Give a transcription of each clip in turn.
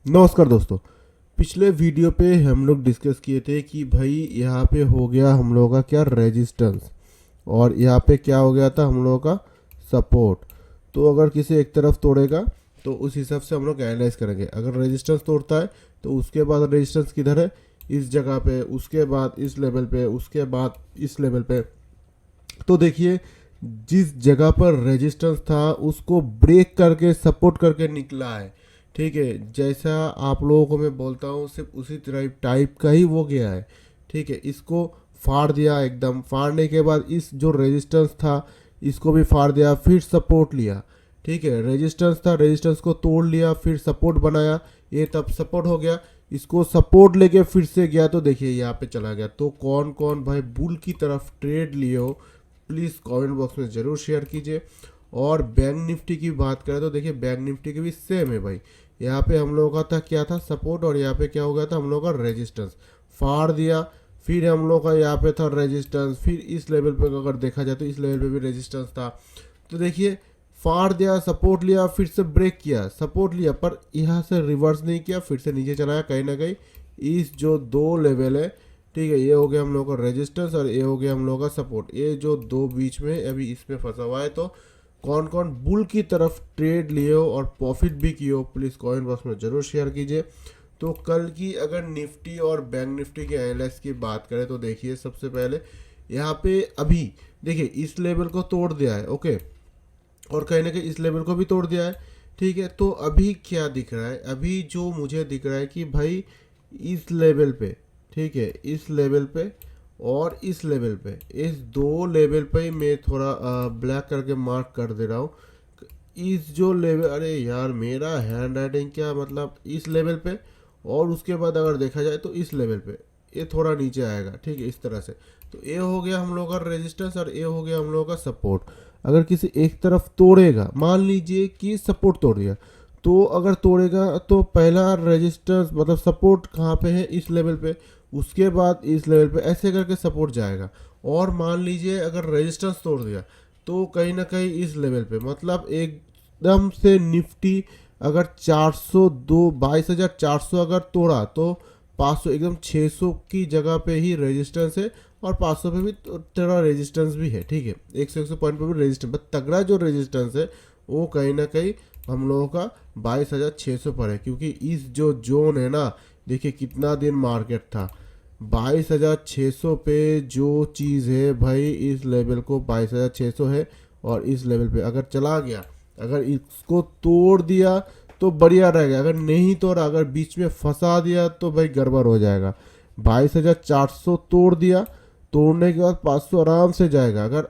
नमस्कार दोस्तों। पिछले वीडियो पे हम लोग डिस्कस किए थे कि भाई यहाँ पे हो गया हम लोगों का क्या रेजिस्टेंस, और यहाँ पे क्या हो गया था हम लोगों का सपोर्ट। तो अगर किसी एक तरफ तोड़ेगा तो उस हिसाब से हम लोग एनालाइज करेंगे। अगर रेजिस्टेंस तोड़ता है तो उसके बाद रेजिस्टेंस किधर है, इस जगह पे, उसके बाद इस लेवल पे, उसके बाद इस लेवल पे। तो देखिए, जिस जगह पर रेजिस्टेंस था उसको ब्रेक करके सपोर्ट करके निकला है। ठीक है, जैसा आप लोगों को मैं बोलता हूँ सिर्फ उसी टाइप का ही वो गया है। ठीक है, इसको फाड़ दिया, एकदम फाड़ने के बाद इस जो रेजिस्टेंस था इसको भी फाड़ दिया, फिर सपोर्ट लिया। ठीक है, रेजिस्टेंस था, रेजिस्टेंस को तोड़ लिया, फिर सपोर्ट बनाया, ये तब सपोर्ट हो गया। इसको सपोर्ट लेके फिर से गया तो देखिए यहाँ पे चला गया। तो कौन कौन भाई बुल की तरफ ट्रेड लिए हो प्लीज़ कमेंट बॉक्स में ज़रूर शेयर कीजिए। और बैंक निफ्टी की बात करें तो देखिए बैंक निफ्टी की भी सेम है भाई। यहाँ पे हम लोगों का था क्या था, सपोर्ट, और यहाँ पे क्या हो गया था हम लोग का रेजिस्टेंस, फाड़ दिया। फिर हम लोग का यहाँ पे था रेजिस्टेंस, फिर इस लेवल पे अगर देखा जाए तो इस लेवल पे भी रेजिस्टेंस था। तो देखिए, फाड़ दिया, सपोर्ट लिया, फिर से ब्रेक किया, सपोर्ट लिया, पर यहाँ से रिवर्स नहीं किया, फिर से नीचे चलाया कहीं ना कहीं। इस जो दो लेवल है, ठीक है, ये हो गया हम लोग का रेजिस्टेंस और ये हो गया हम लोग का सपोर्ट। ये जो दो बीच में अभी इसमें फंसा हुआ है। तो कौन कौन बुल की तरफ ट्रेड लिए हो और प्रॉफिट भी किए हो प्लीज़ कमेंट बॉक्स में ज़रूर शेयर कीजिए। तो कल की अगर निफ्टी और बैंक निफ्टी के एनालिसिस की बात करें तो देखिए, सबसे पहले यहाँ पे अभी देखिए इस लेवल को तोड़ दिया है, ओके, और कहीं ना कहीं इस लेवल को भी तोड़ दिया है। ठीक है, तो अभी क्या दिख रहा है, अभी जो मुझे दिख रहा है कि भाई इस लेवल पे, ठीक है, इस लेवल पे और इस लेवल पे, इस दो लेवल पे ही मैं थोड़ा ब्लैक करके मार्क कर दे रहा हूँ। इस जो लेवल, अरे यार मेरा हैंड राइटिंग क्या, मतलब इस लेवल पे, और उसके बाद अगर देखा जाए तो इस लेवल पे ये थोड़ा नीचे आएगा। ठीक है, इस तरह से। तो ये हो गया हम लोग का रेजिस्टेंस और ये हो गया हम लोग का सपोर्ट। अगर किसी एक तरफ तोड़ेगा, मान लीजिए कि सपोर्ट तोड़ दिया, तो अगर तोड़ेगा तो पहला रेजिस्टेंस मतलब सपोर्ट कहाँ पे है, इस लेवल पे, उसके बाद इस लेवल पे, ऐसे करके सपोर्ट जाएगा। और मान लीजिए अगर रेजिस्टेंस तोड़ दिया तो कहीं ना कहीं इस लेवल पे, मतलब एकदम से निफ्टी अगर 402 22,400 अगर तोड़ा तो 500 एकदम 600 की जगह पे ही रेजिस्टेंस है, और 500 पे भी थोड़ा रेजिस्टेंस भी है। ठीक है, 100 पॉइंट पे भी रेजिस्टेंस, बट तगड़ा जो रेजिस्टेंस है वो कहीं ना कहीं हम लोगों का 22,600 पर है। क्योंकि इस जो जोन है ना, देखिए कितना दिन मार्केट था 22,600 पे, जो चीज़ है भाई इस लेवल को 22,600 है, और इस लेवल पे अगर चला गया, अगर इसको तोड़ दिया तो बढ़िया रहेगा, अगर नहीं तोड़ा, अगर बीच में फंसा दिया तो भाई गड़बड़ हो जाएगा। 22,400 तोड़ दिया, तोड़ने के बाद 500 आराम से जाएगा। अगर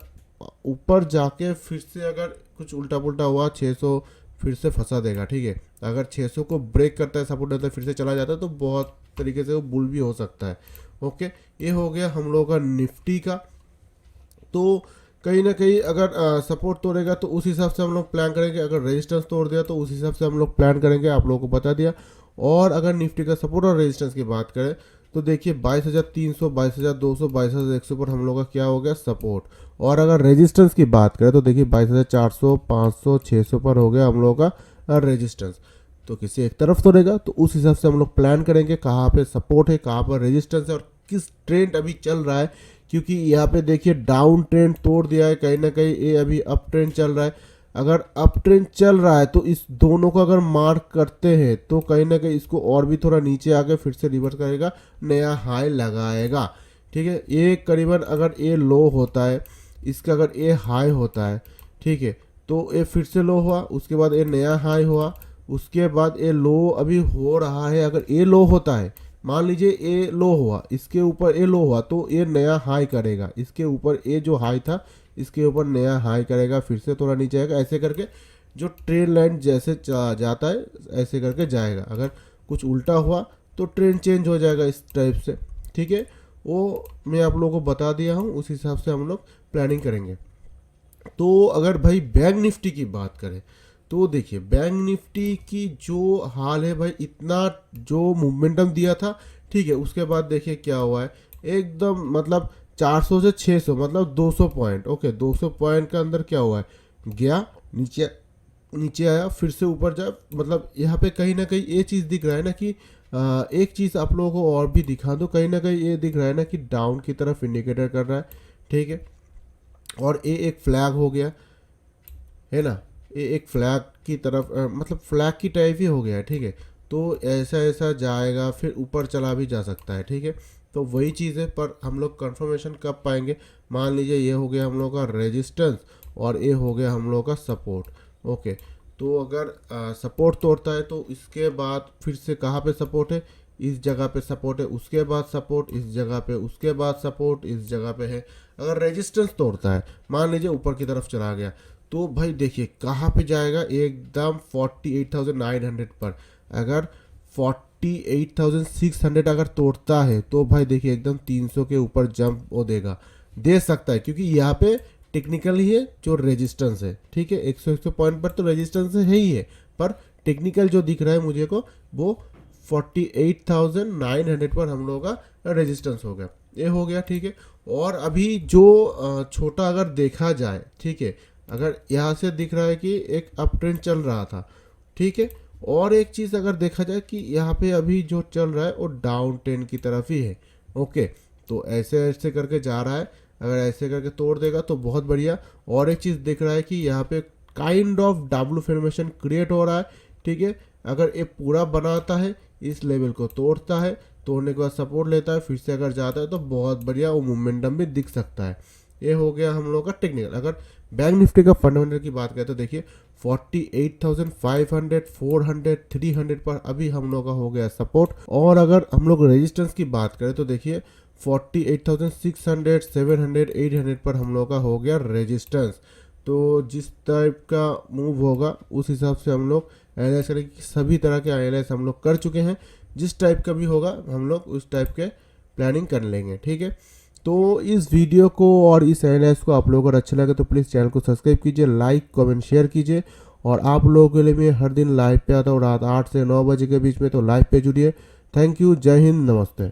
ऊपर जाके फिर से अगर कुछ उल्टा पुल्टा हुआ 600 फिर से फंसा देगा। ठीक है, अगर 600 को ब्रेक करता है, सपोर्ट देता है, फिर से चला जाता है तो बहुत तरीके से वो बुल भी हो सकता है। ओके, ये हो गया हम लोगों का निफ्टी का। तो कहीं ना कहीं अगर सपोर्ट तोड़ेगा तो उस हिसाब से हम लोग प्लान करेंगे, अगर रेजिस्टेंस तोड़ दिया तो उस हिसाब से हम लोग प्लान करेंगे, आप लोगों को बता दिया। और अगर निफ्टी का सपोर्ट और रेजिस्टेंस की बात करें तो देखिए 22,300 22,200 22,100 पर हम लोग का क्या हो गया, सपोर्ट। और अगर रेजिस्टेंस की बात करें तो देखिए 22,400 500 600 पर हो गया हम लोग का रेजिस्टेंस। तो किसी एक तरफ तोड़ेगा तो उस हिसाब से हम लोग प्लान करेंगे कहाँ पे सपोर्ट है, कहाँ पर रेजिस्टेंस है, और किस ट्रेंड अभी चल रहा है। क्योंकि यहाँ पे देखिए डाउन ट्रेंड तोड़ दिया है, कहीं ना कहीं ये अभी अप ट्रेंड चल रहा है। अगर अप ट्रेंड चल रहा है तो इस दोनों को अगर मार्क करते हैं तो कहीं ना कहीं इसको और भी थोड़ा नीचे आके फिर से रिवर्स करेगा, नया हाई लगाएगा। ठीक है, ये करीबन अगर ये लो होता है, इसका अगर ये हाई होता है, ठीक है, तो ये फिर से लो हुआ, उसके बाद ये नया हाई हुआ, उसके बाद ये लो अभी हो रहा है। अगर ये लो होता है, मान लीजिए ए लो हुआ, इसके ऊपर ए लो हुआ, तो ये नया हाई करेगा, इसके ऊपर ए जो हाई था इसके ऊपर नया हाई करेगा, फिर से थोड़ा नीचे आएगा, ऐसे करके जो ट्रेंड लाइन जैसे जाता है ऐसे करके जाएगा। अगर कुछ उल्टा हुआ तो ट्रेंड चेंज हो जाएगा इस टाइप से। ठीक है, वो मैं आप लोगों को बता दिया हूँ, उस हिसाब से हम लोग प्लानिंग करेंगे। तो अगर भाई बैंक निफ्टी की बात करें तो देखिए बैंक निफ्टी की जो हाल है भाई, इतना जो मोमेंटम दिया था, ठीक है, उसके बाद देखिए क्या हुआ है, एकदम मतलब 400 से 600 मतलब 200 पॉइंट, ओके 200 पॉइंट के अंदर क्या हुआ है, गया नीचे, नीचे आया, फिर से ऊपर जा, मतलब यहाँ पे कहीं ना कहीं ये चीज़ दिख रहा है ना कि एक चीज़ आप लोगों को और भी दिखा दो, कहीं ना कहीं ये दिख रहा है ना कि डाउन की तरफ इंडिकेटर कर रहा है, ठीक है। और ये एक फ्लैग हो गया है ना, ये एक फ्लैग की तरफ मतलब फ्लैग की टाइप ही हो गया है, ठीक है। तो ऐसा ऐसा जाएगा, फिर ऊपर चला भी जा सकता है, ठीक है। तो वही चीज़ है, पर हम लोग कंफर्मेशन कब पाएंगे? मान लीजिए ये हो गया हम लोग का रेजिस्टेंस और ये हो गया हम लोग का सपोर्ट, ओके। तो अगर सपोर्ट तोड़ता है तो इसके बाद फिर से कहाँ पे सपोर्ट है? इस जगह पे सपोर्ट है, उसके बाद सपोर्ट इस जगह पे, उसके बाद सपोर्ट इस जगह पे है। अगर रेजिस्टेंस तोड़ता है, मान लीजिए ऊपर की तरफ चला गया, तो भाई देखिए कहाँ पे जाएगा, एकदम 48,900 पर। अगर 48,600 अगर तोड़ता है तो भाई देखिए एकदम 300 के ऊपर जंप वो देगा, दे सकता है, क्योंकि यहाँ पे टेक्निकल ही है जो रेजिस्टेंस है, ठीक है। 100 पॉइंट पर तो रेजिस्टेंस है ही है, पर टेक्निकल जो दिख रहा है मुझे को वो 48,900 पर हम लोगों का रेजिस्टेंस हो गया, ये हो गया, ठीक है। और अभी जो छोटा अगर देखा जाए, ठीक है, अगर यहाँ से दिख रहा है कि एक अप ट्रेंड चल रहा था, ठीक है। और एक चीज़ अगर देखा जाए कि यहाँ पे अभी जो चल रहा है वो डाउन ट्रेंड की तरफ ही है, ओके। तो ऐसे ऐसे करके जा रहा है, अगर ऐसे करके तोड़ देगा तो बहुत बढ़िया। और एक चीज़ दिख रहा है कि यहाँ पे kind of W formation create हो रहा है, ठीक है। अगर ये पूरा बनाता है, इस लेवल को तोड़ता है, तोड़ने के बाद सपोर्ट लेता है, फिर से अगर जाता है तो बहुत बढ़िया वो मोमेंटम भी दिख सकता है। ये हो गया हम लोग का टेक्निकल। अगर बैंक निफ्टी का फंडामेंटल की बात करें तो देखिए 48,500, 400, 300 पर अभी हम लोग का हो गया सपोर्ट। और अगर हम लोग रेजिस्टेंस की बात करें तो देखिए 48,600, 700, 800 पर हम लोग का हो गया रेजिस्टेंस। तो जिस टाइप का मूव होगा उस हिसाब से हम लोग एनालाइज करेंगे। सभी तरह के एनालाइज हम लोग कर चुके हैं, जिस टाइप का भी होगा हम लोग उस टाइप के प्लानिंग कर लेंगे, ठीक है। तो इस वीडियो को और इस एनालाइज को आप लोगों को अगर अच्छा लगे तो प्लीज़ चैनल को सब्सक्राइब कीजिए, लाइक कमेंट शेयर कीजिए। और आप लोगों के लिए मैं हर दिन लाइव पे आता हूँ रात 8 से 9 बजे के बीच में, तो लाइव पे जुड़िए। थैंक यू, जय हिंद, नमस्ते।